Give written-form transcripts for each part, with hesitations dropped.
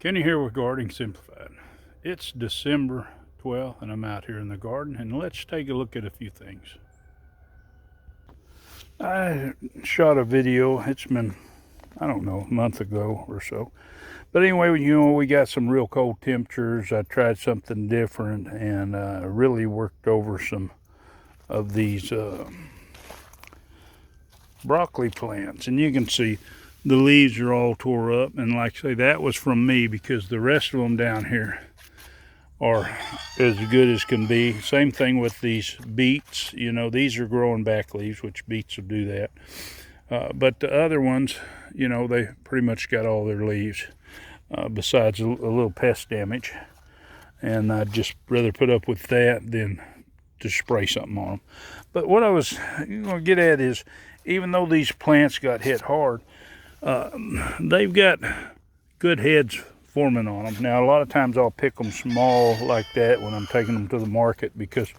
Kenny here with Gardening Simplified. It's December 12th and I'm out here in the garden, and let's take a look at a few things. I shot a video, it's been, I don't know, a month ago or so. But anyway, we got some real cold temperatures. I tried something different and really worked over some of these broccoli plants. And you can see the leaves are all tore up, and like I say, that was from me because the rest of them down here are as good as can be. Same thing with these beets. These are growing back leaves, which beets will do that. But the other ones, they pretty much got all their leaves besides a little pest damage. And I'd just rather put up with that than to spray something on them. But what I was going to get at is, even though these plants got hit hard, they've got good heads forming on them. Now, a lot of times I'll pick them small like that when I'm taking them to the market because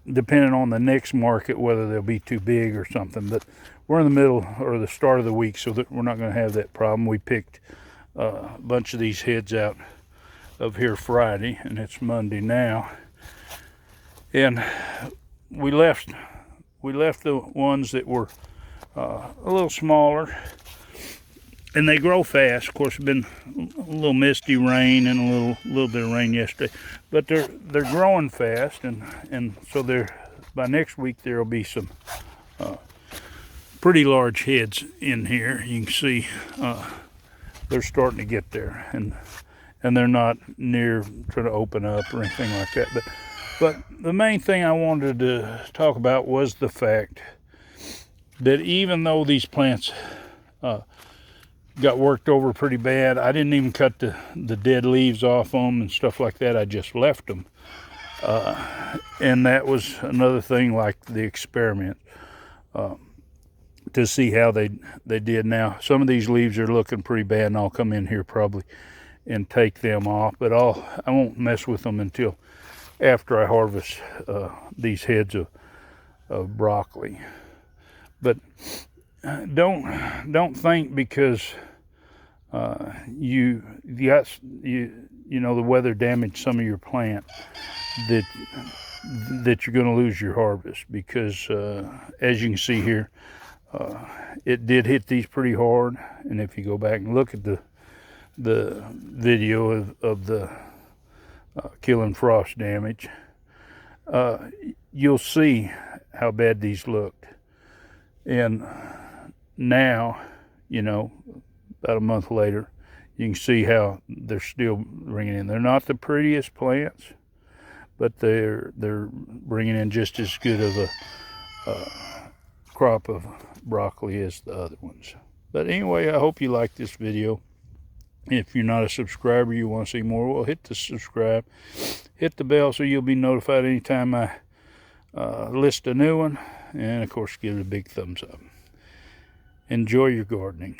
depending on the next market, whether they'll be too big or something. But we're in the middle or the start of the week, so that we're not going to have that problem. We picked a bunch of these heads out of here Friday, and it's Monday now. And we left the ones that were a little smaller, and they grow fast. Of course, it's been a little misty rain and a little bit of rain yesterday, but they're growing fast, and so by next week there'll be some pretty large heads in here. You can see they're starting to get there, and they're not near trying to open up or anything like that. But the main thing I wanted to talk about was the fact that even though these plants got worked over pretty bad, I didn't even cut the dead leaves off them and stuff like that. I just left them. And that was another thing, like the experiment, to see how they did. Now, some of these leaves are looking pretty bad, and I'll come in here probably and take them off, but I won't mess with them until after I harvest these heads of broccoli. But don't think because you the weather damaged some of your plant that you're going to lose your harvest, because as you can see here, it did hit these pretty hard. And if you go back and look at the video of the killing frost damage, you'll see how bad these looked. And now, about a month later, you can see how they're still bringing in. They're not the prettiest plants, but they're bringing in just as good of a crop of broccoli as the other ones. But anyway, I hope you like this video. If you're not a subscriber, you want to see more, well, hit the subscribe, hit the bell so you'll be notified anytime I list a new one, and of course give it a big thumbs up. Enjoy your gardening.